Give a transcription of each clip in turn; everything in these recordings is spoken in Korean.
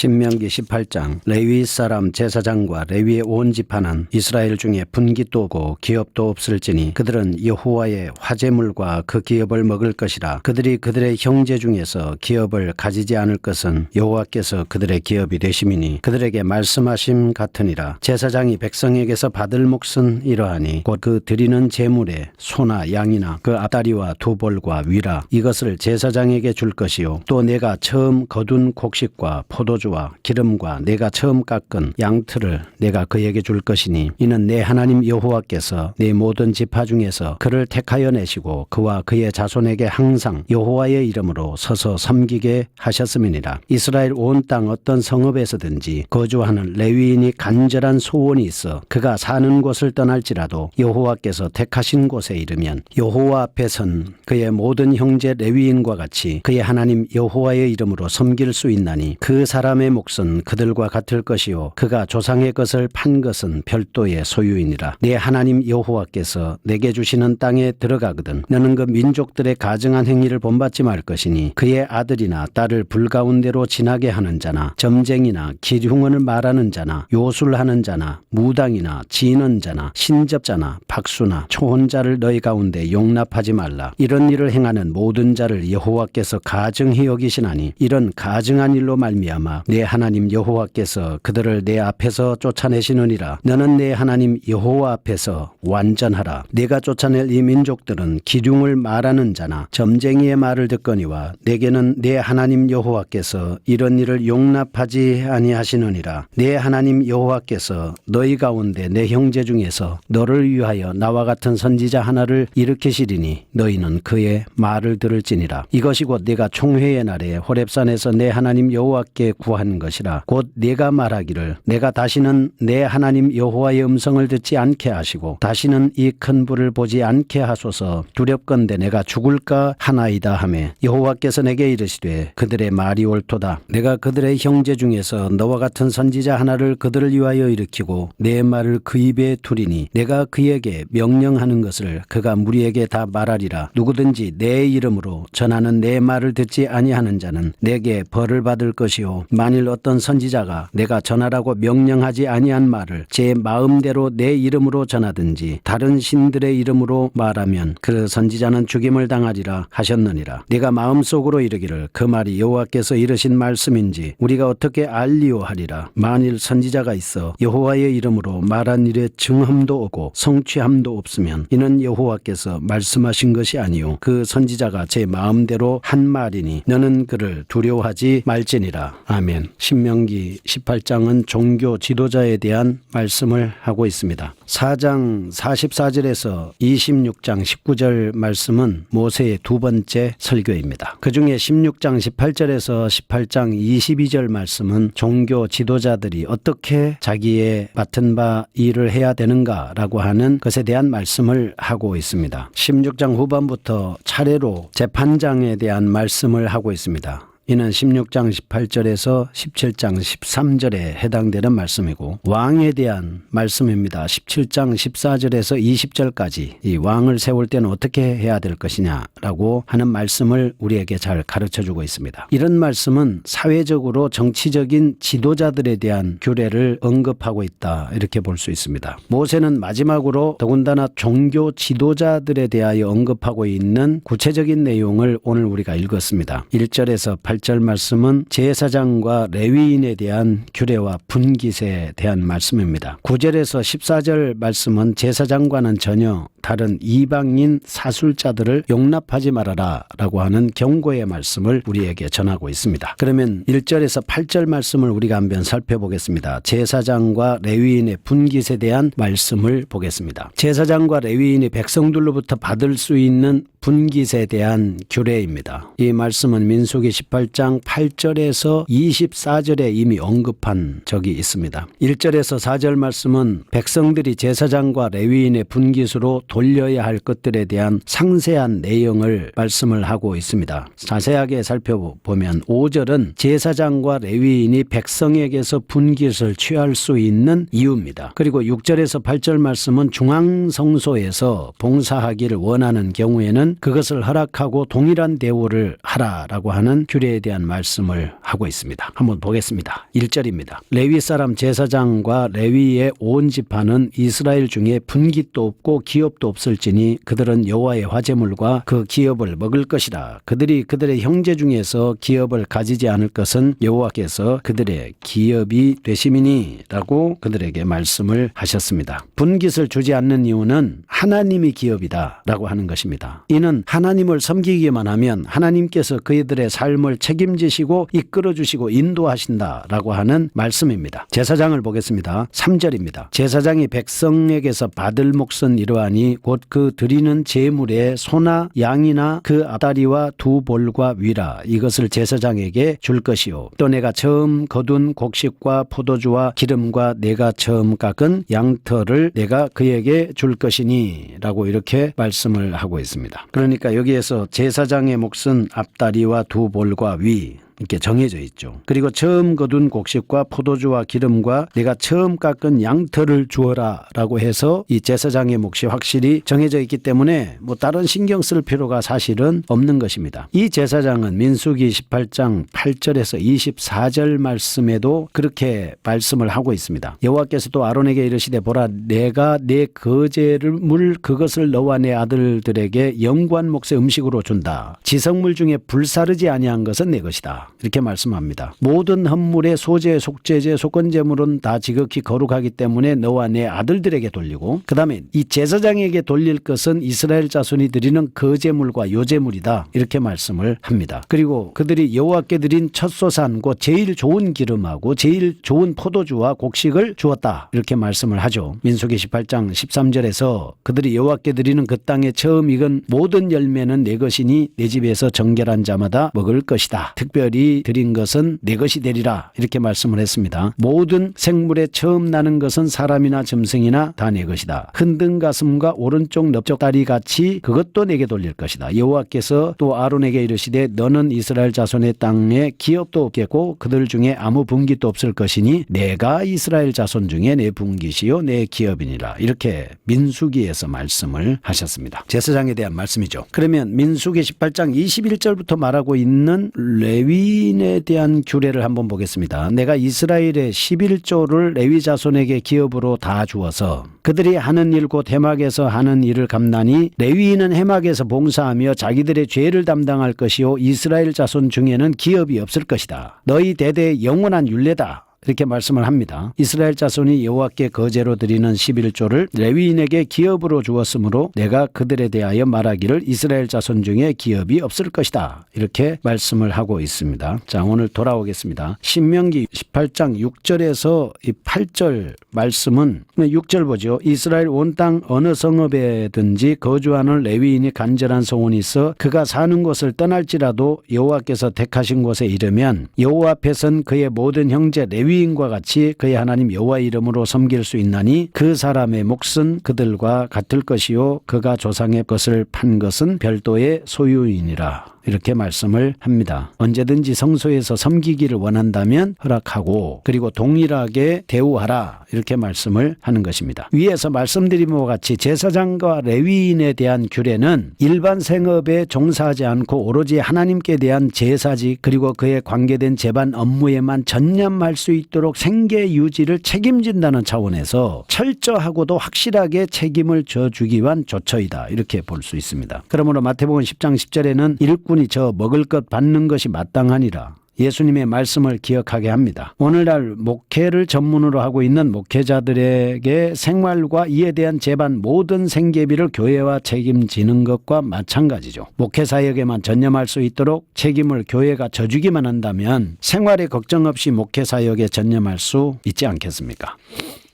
신명기 18장 레위 사람 제사장과 레위의 온 지파는 이스라엘 중에 분깃도 오고 기업도 없을지니 그들은 여호와의 화제물과 그 기업을 먹을 것이라. 그들이 그들의 형제 중에서 기업을 가지지 않을 것은 여호와께서 그들의 기업이 되심이니 그들에게 말씀하심 같으니라. 제사장이 백성에게서 받을 몫은 이러하니 곧 그 드리는 제물에 소나 양이나 그 앞다리와 두 볼과 위라 이것을 제사장에게 줄 것이요 또 내가 처음 거둔 곡식과 포도주와 기름과 내가 처음 깎은 양틀을 내가 그에게 줄 것이니 이는 내 하나님 여호와께서 내 모든 지파 중에서 그를 택하여 내시고 그와 그의 자손에게 항상 여호와의 이름으로 서서 섬기게 하셨음이니라. 이스라엘 온 땅 어떤 성읍에서든지 거주하는 레위인이 간절한 소원이 있어 그가 사는 곳을 떠날지라도 여호와께서 택하신 곳에 이르면 여호와 앞에 선 그의 모든 형제 레위인과 같이 그의 하나님 여호와의 이름으로 섬길 수 있나니 그 사람의 몫은 그들과 같을 것이요 그가 조상의 것을 판 것은 별도의 소유이니라. 내 하나님 여호와께서 내게 주시는 땅에 들어가거든 너는 그 민족들의 가증한 행위를 본받지 말 것이니 그의 아들이나 딸을 불가운데로 지나게 하는 자나 점쟁이나 기흉을 말하는 자나 요술하는 자나 무당이나 지는 자나 신접자나 박수나 초혼자를 너희 가운데 용납하지 말라. 이런 일을 행하는 모든 자를 여호와께서 가증히 여기시나니 이런 가증한 일로 말미암아 내 하나님 여호와께서 그들을 내 앞에서 쫓아내시느니라. 너는 내 하나님 여호와 앞에서 완전하라. 내가 쫓아낼 이 민족들은 기흉을 말하는 자나 점쟁이의 말을 듣거니와 내게는 내 하나님 여호와께서 이런 일을 용납하지 아니하시느니라. 내 하나님 여호와께서 너희 가운데 내 형제 중에서 너를 위하여 나와 같은 선지자 하나를 일으키시리니 너희는 그의 말을 들을지니라. 이것이 곧 내가 총회의 날에 호렙산에서 내 하나님 여호와께 구한 것이라. 곧 내가 말하기를 내가 다시는 내 하나님 여호와의 음성을 듣지 않게 하시고 다시는 이 큰 불을 보지 않게 하소서. 두렵건대 내가 죽을까 하나이다 하매 여호와께서 내게 이르시되 그들의 말이 옳도다. 내가 그들의 형제 중에서 너와 같은 선지자 하나를 그들을 위하여 일으키고 내 말을 그 입에 두리니 내가 그에게 명령하는 것을 그가 무리에게 다 말하리라. 누구든지 내 이름으로 전하는 내 말을 듣지 아니하는 자는 내게 벌을 받을 것이요 만일 어떤 선지자가 내가 전하라고 명령하지 아니한 말을 제 마음대로 내 이름으로 전하든지 다른 신들의 이름으로 말하면 그 선지자는 죽임을 당하리라 하셨느니라. 네가 마음속으로 이르기를 그 말이 여호와께서 이르신 말씀인지 우리가 어떻게 알리오 하리라. 만일 선지자가 있어 여호와의 이름으로 말한 일에 증함도 없고 성취함도 없으면 이는 여호와께서 말씀하신 것이 아니요 그 선지자가 제 마음대로 한 말이니 너는 그를 두려워하지 말지니라. 아멘. 신명기 18장은 종교 지도자에 대한 말씀을 하고 있습니다. 4장 44절에서 26장 19절 말씀은 모세의 두 번째 설교입니다. 그 중에 16장 18절에서 18장 22절 말씀은 종교 지도자들이 어떻게 자기의 맡은 바 일을 해야 되는가라고 하는 것에 대한 말씀을 하고 있습니다. 16장 후반부터 차례로 재판장에 대한 말씀을 하고 있습니다. 이는 16장 18절에서 17장 13절에 해당되는 말씀이고 왕에 대한 말씀입니다. 17장 14절에서 20절까지 이 왕을 세울 때는 어떻게 해야 될 것이냐라고 하는 말씀을 우리에게 잘 가르쳐주고 있습니다. 이런 말씀은 사회적으로 정치적인 지도자들에 대한 규례를 언급하고 있다 이렇게 볼 수 있습니다. 모세는 마지막으로 더군다나 종교 지도자들에 대하여 언급하고 있는 구체적인 내용을 오늘 우리가 읽었습니다. 1절에서 8절 말씀은 제사장과 레위인에 대한 규례와 분깃에 대한 말씀입니다. 9절에서 14절 말씀은 제사장과는 전혀 다른 이방인 사술자들을 용납하지 말아라 라고 하는 경고의 말씀을 우리에게 전하고 있습니다. 그러면 1절에서 8절 말씀을 우리가 한번 살펴보겠습니다. 제사장과 레위인의 분깃에 대한 말씀을 보겠습니다. 제사장과 레위인이 백성들로부터 받을 수 있는 분깃에 대한 규례입니다. 이 말씀은 민수기 18장 8절에서 24절에 이미 언급한 적이 있습니다. 1절에서 4절 말씀은 백성들이 제사장과 레위인의 분깃으로 돌려야 할 것들에 대한 상세한 내용을 말씀을 하고 있습니다. 자세하게 살펴보면 5절은 제사장과 레위인이 백성에게서 분깃을 취할 수 있는 이유입니다. 그리고 6절에서 8절 말씀은 중앙성소에서 봉사하기를 원하는 경우에는 하면 그것을 허락하고 동일한 대우를 하라라고 하는 규례에 대한 말씀을 하고 있습니다. 한번 보겠습니다. 1절입니다. 레위 사람 제사장과 레위의 온 지파는 이스라엘 중에 분깃도 없고 기업도 없을지니 그들은 여호와의 화제물과 그 기업을 먹을 것이라. 그들이 그들의 형제 중에서 기업을 가지지 않을 것은 여호와께서 그들의 기업이 되심이니 라고 그들에게 말씀을 하셨습니다. 분깃을 주지 않는 이유는 하나님이 기업이다 라고 하는 것입니다. 이는 하나님을 섬기기만 하면 하나님께서 그들의 삶을 책임지시고 이끌어주시고 인도하신다 라고 하는 말씀입니다. 제사장을 보겠습니다. 3절입니다. 제사장이 백성에게서 받을 몫은 이러하니 곧 그 드리는 제물에 소나 양이나 그 앞다리와 두 볼과 위라. 이것을 제사장에게 줄 것이요. 또 내가 처음 거둔 곡식과 포도주와 기름과 내가 처음 깎은 양털을 내가 그에게 줄 것이니 라고 이렇게 말씀을 하고 있습니다. 그러니까 여기에서 제사장의 몫은 앞다리와 두 볼과 위 이렇게 정해져 있죠. 그리고 처음 거둔 곡식과 포도주와 기름과 내가 처음 깎은 양털을 주어라 라고 해서 이 제사장의 몫이 확실히 정해져 있기 때문에 뭐 다른 신경 쓸 필요가 사실은 없는 것입니다. 이 제사장은 민수기 18장 8절에서 24절 말씀에도 그렇게 말씀을 하고 있습니다. 여호와께서 또 아론에게 이르시되 보라 내가 내 거제물 그것을 너와 내 아들들에게 영구한 몫의 음식으로 준다. 지성물 중에 불사르지 아니한 것은 내 것이다. 이렇게 말씀합니다. 모든 헌물의 소재, 속죄제, 속건제물은 다 지극히 거룩하기 때문에 너와 내 아들들에게 돌리고 그 다음에 이 제사장에게 돌릴 것은 이스라엘 자손이 드리는 거제물과 요제물이다. 이렇게 말씀을 합니다. 그리고 그들이 여호와께 드린 첫소산과 제일 좋은 기름하고 제일 좋은 포도주와 곡식을 주었다. 이렇게 말씀을 하죠. 민수기 18장 13절에서 그들이 여호와께 드리는 그 땅에 처음 익은 모든 열매는 내 것이니 내 집에서 정결한 자마다 먹을 것이다. 특별히 드린 것은 내 것이 되리라 이렇게 말씀을 했습니다. 모든 생물에 처음 나는 것은 사람이나 짐승이나 다 내 것이다. 흔든 가슴과 오른쪽 넓적 다리 같이 그것도 내게 돌릴 것이다. 여호와께서 또 아론에게 이르시되 너는 이스라엘 자손의 땅에 기업도 없겠고 그들 중에 아무 분깃도 없을 것이니 내가 이스라엘 자손 중에 내 분깃이요 내 기업이니라. 이렇게 민수기에서 말씀을 하셨습니다. 제사장에 대한 말씀이죠. 그러면 민수기 18장 21절부터 말하고 있는 레위인에 대한 규례를 한번 보겠습니다. 내가 이스라엘의 11조를 레위 자손에게 기업으로 다 주어서 그들이 하는 일 곧 해막에서 하는 일을 감나니 레위인은 해막에서 봉사하며 자기들의 죄를 담당할 것이요 이스라엘 자손 중에는 기업이 없을 것이다. 너희 대대의 영원한 율례다. 이렇게 말씀을 합니다. 이스라엘 자손이 여호와께 거제로 드리는 11조를 레위인에게 기업으로 주었으므로 내가 그들에 대하여 말하기를 이스라엘 자손 중에 기업이 없을 것이다. 이렇게 말씀을 하고 있습니다. 자, 오늘 돌아오겠습니다. 신명기 18장 6절에서 이 8절 말씀은 6절 보죠. 이스라엘 온 땅 어느 성읍에든지 거주하는 레위인이 간절한 소원이 있어 그가 사는 곳을 떠날지라도 여호와께서 택하신 곳에 이르면 여호와 앞에선 그의 모든 형제 레위인과 같이 그의 하나님 여호와 이름으로 섬길 수 있나니 그 사람의 몫은 그들과 같을 것이요 그가 조상의 것을 판 것은 별도의 소유이니라. 이렇게 말씀을 합니다. 언제든지 성소에서 섬기기를 원한다면 허락하고 그리고 동일하게 대우하라. 이렇게 말씀을 하는 것입니다. 위에서 말씀드린 바와 같이 제사장과 레위인에 대한 규례는 일반 생업에 종사하지 않고 오로지 하나님께 대한 제사직 그리고 그에 관계된 제반 업무에만 전념할 수 있도록 생계 유지를 책임진다는 차원에서 철저하고도 확실하게 책임을 져주기 위한 조처이다. 이렇게 볼 수 있습니다. 그러므로 마태복음 10장 10절에는 일꾼이 저 먹을 것 받는 것이 마땅하니라. 예수님의 말씀을 기억하게 합니다. 오늘날 목회를 전문으로 하고 있는 목회자들에게 생활과 이에 대한 제반 모든 생계비를 교회와 책임지는 것과 마찬가지죠. 목회 사역에만 전념할 수 있도록 책임을 교회가 져주기만 한다면 생활에 걱정 없이 목회 사역에 전념할 수 있지 않겠습니까?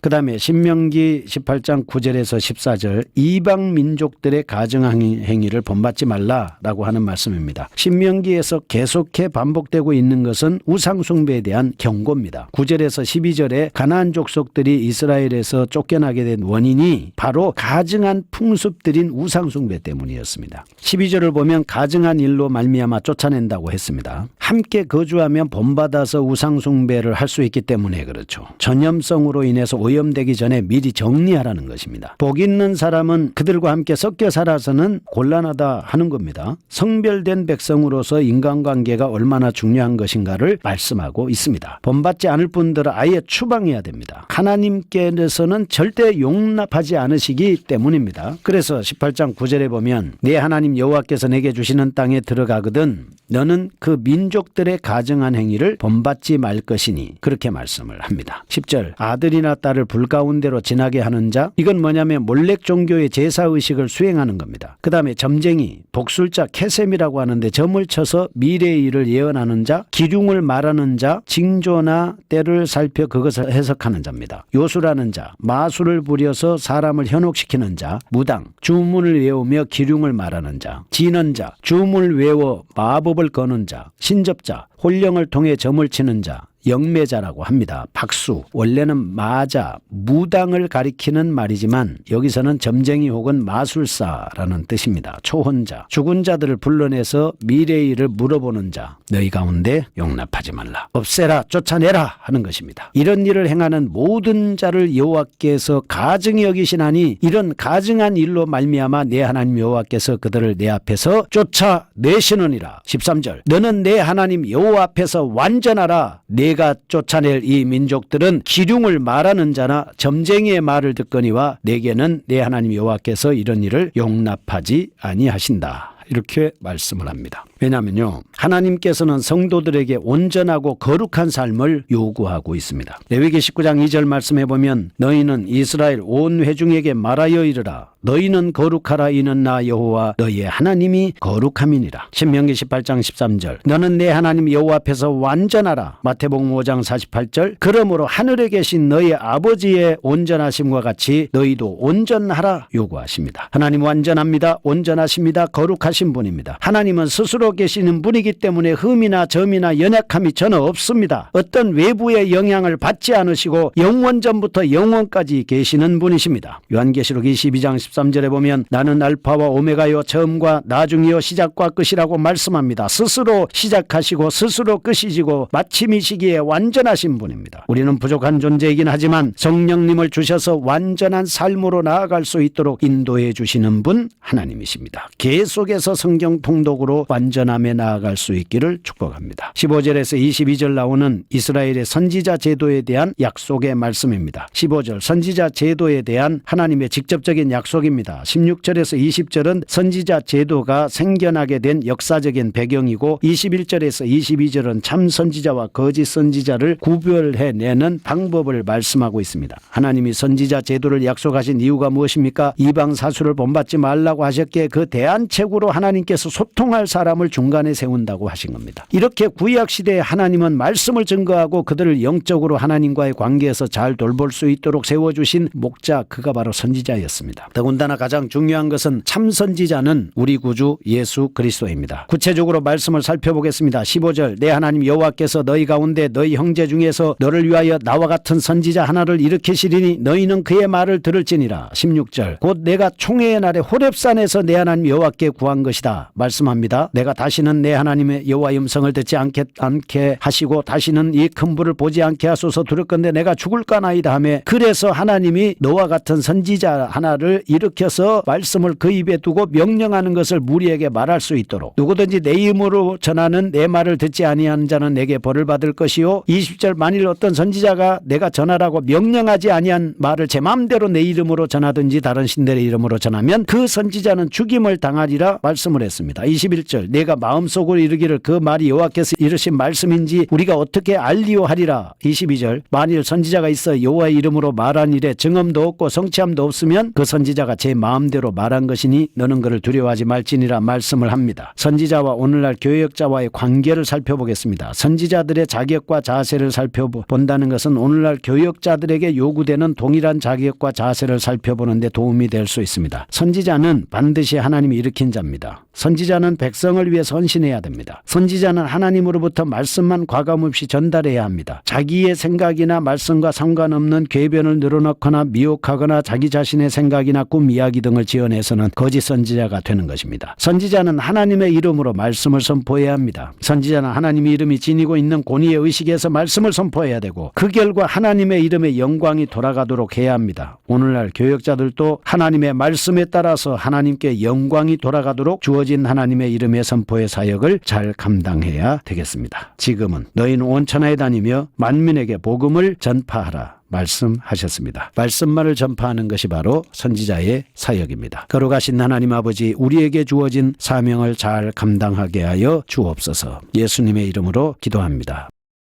그 다음에 신명기 18장 9절에서 14절 이방 민족들의 가증행위를 본받지 말라라고 하는 말씀입니다. 신명기에서 계속해 반복되고 있는 것은 우상숭배에 대한 경고입니다. 9절에서 12절에 가나안 족속들이 이스라엘에서 쫓겨나게 된 원인이 바로 가증한 풍습들인 우상숭배 때문이었습니다. 12절을 보면 가증한 일로 말미암아 쫓아낸다고 했습니다. 함께 거주하면 본받아서 우상숭배를 할 수 있기 때문에 그렇죠. 전염성으로 인해서 오염 오염되기 전에 미리 정리하라는 것입니다. 복 있는 사람은 그들과 함께 섞여 살아서는 곤란하다 하는 겁니다. 성별된 백성으로서 인간관계가 얼마나 중요한 것인가를 말씀하고 있습니다. 본받지 않을 분들은 아예 추방해야 됩니다. 하나님께서는 절대 용납하지 않으시기 때문입니다. 그래서 18장 9절에 보면 내 하나님 여호와께서 내게 주시는 땅에 들어가거든 너는 그 민족들의 가증한 행위를 본받지 말 것이니 그렇게 말씀을 합니다. 10절 아들이나 딸을 불 가운데로 지나게 하는 자, 이건 뭐냐면 몰렉 종교의 제사의식을 수행하는 겁니다. 그 다음에 점쟁이, 복술자 케셈이라고 하는데 점을 쳐서 미래의 일을 예언하는 자, 기륭을 말하는 자, 징조나 때를 살펴 그것을 해석하는 자입니다. 요술하는 자, 마술을 부려서 사람을 현혹시키는 자, 무당, 주문을 외우며 기륭을 말하는 자, 진언자, 주문을 외워 마법을 거는 자, 신접자, 홀령을 통해 점을 치는 자, 영매자라고 합니다. 박수, 원래는 마자, 무당을 가리키는 말이지만 여기서는 점쟁이 혹은 마술사라는 뜻입니다. 초혼자, 죽은 자들을 불러내서 미래의 일을 물어보는 자, 너희 가운데 용납하지 말라. 없애라, 쫓아내라 하는 것입니다. 이런 일을 행하는 모든 자를 여호와께서 가증히 여기시나니 이런 가증한 일로 말미암아 내 하나님 여호와께서 그들을 내 앞에서 쫓아내시느니라. 13절 너는 내 하나님 여호와 앞에서 완전하라. 내가 쫓아낼 이 민족들은 기륭을 말하는 자나 점쟁이의 말을 듣거니와 내게는 내 하나님 여호와께서 이런 일을 용납하지 아니하신다. 이렇게 말씀을 합니다. 왜냐하면요, 하나님께서는 성도들에게 온전하고 거룩한 삶을 요구하고 있습니다. 레위기 19장 2절 말씀해 보면 너희는 이스라엘 온 회중에게 말하여 이르라. 너희는 거룩하라. 이는 나 여호와 너희의 하나님이 거룩함이니라. 신명기 18장 13절 너는 내 하나님 여호와 앞에서 완전하라. 마태복음 5장 48절 그러므로 하늘에 계신 너희 아버지의 온전하심과 같이 너희도 온전하라 요구하십니다. 하나님 완전합니다. 온전하십니다. 거룩하신 분입니다. 하나님은 스스로 계시는 분이기 때문에 흠이나 점이나 연약함이 전혀 없습니다. 어떤 외부의 영향을 받지 않으시고 영원전부터 영원까지 계시는 분이십니다. 요한계시록 22장 13절에 보면 나는 알파와 오메가요 처음과 나중이요 시작과 끝이라고 말씀합니다. 스스로 시작하시고 스스로 끝이시고 마침이시기에 완전하신 분입니다. 우리는 부족한 존재이긴 하지만 성령님을 주셔서 완전한 삶으로 나아갈 수 있도록 인도해 주시는 분 하나님이십니다. 계속해서 성경 통독으로 완전함에 나아갈 수 있기를 축복합니다. 15절에서 22절 나오는 이스라엘의 선지자 제도에 대한 약속의 말씀입니다. 15절 선지자 제도에 대한 하나님의 직접적인 약속입니다. 16절에서 20절은 선지자 제도가 생겨나게 된 역사적인 배경이고 21절에서 22절은 참 선지자와 거짓 선지자를 구별해내는 방법을 말씀하고 있습니다. 하나님이 선지자 제도를 약속하신 이유가 무엇입니까? 이방 사수를 본받지 말라고 하셨기에 그 대안책으로 하나님께서 소통할 사람을 중간에 세운다고 하신 겁니다. 이렇게 구약시대에 하나님은 말씀을 증거하고 그들을 영적으로 하나님과의 관계에서 잘 돌볼 수 있도록 세워주신 목자, 그가 바로 선지자였습니다. 더군다나 가장 중요한 것은 참 선지자는 우리 구주 예수 그리스도입니다. 구체적으로 말씀을 살펴보겠습니다. 15절 내 하나님 여호와께서 너희 가운데 너희 형제 중에서 너를 위하여 나와 같은 선지자 하나를 일으키시리니 너희는 그의 말을 들을지니라. 16절 곧 내가 총회의 날에 호렙산에서 내 하나님 여호와께 구한 것이다 말씀합니다. 내가 다시는 내 하나님의 여호와의 음성을 듣지 않게 하시고 다시는 이 큰 불을 보지 않게 하소서 두렵건대 내가 죽을까나이다 하며 그래서 하나님이 너와 같은 선지자 하나를 일으켜서 말씀을 그 입에 두고 명령하는 것을 무리에게 말할 수 있도록 누구든지 내 이름으로 전하는 내 말을 듣지 아니하는 자는 내게 벌을 받을 것이요 20절 만일 어떤 선지자가 내가 전하라고 명령하지 아니한 말을 제 마음대로 내 이름으로 전하든지 다른 신들의 이름으로 전하면 그 선지자는 죽임을 당하리라 말씀을 했습니다. 21절 내가 마음속으로 이르기를 그 말이 여호와께서 이르신 말씀인지 우리가 어떻게 알리오 하리라. 22절 만일 선지자가 있어 여호와의 이름으로 말한 일에 증언도 없고 성취함도 없으면 그 선지자가 제 마음대로 말한 것이니 너는 그를 두려워하지 말지니라 말씀을 합니다. 선지자와 오늘날 교역자와의 관계를 살펴보겠습니다. 선지자들의 자격과 자세를 살펴본다는 것은 오늘날 교역자들에게 요구되는 동일한 자격과 자세를 살펴보는 데 도움이 될 수 있습니다. 선지자는 반드시 하나님이 일으킨 자입니다. 선지자는 백성을 위해 헌신해야 됩니다. 선지자는 하나님으로부터 말씀만 과감없이 전달해야 합니다. 자기의 생각이나 말씀과 상관없는 궤변을 늘어놓거나 미혹하거나 자기 자신의 생각이나 꿈 이야기 등을 지어내서는 거짓 선지자가 되는 것입니다. 선지자는 하나님의 이름으로 말씀을 선포해야 합니다. 선지자는 하나님의 이름이 지니고 있는 권위의 의식에서 말씀을 선포해야 되고 그 결과 하나님의 이름의 영광이 돌아가도록 해야 합니다. 오늘날 교역자들도 하나님의 말씀에 따라서 하나님께 영광이 돌아가도록 주어진 하나님의 이름의 선포의 사역을 잘 감당해야 되겠습니다. 지금은 너희는 온 천하에 다니며 만민에게 복음을 전파하라 말씀하셨습니다. 말씀만을 전파하는 것이 바로 선지자의 사역입니다. 거룩하신 하나님 아버지, 우리에게 주어진 사명을 잘 감당하게 하여 주옵소서. 예수님의 이름으로 기도합니다.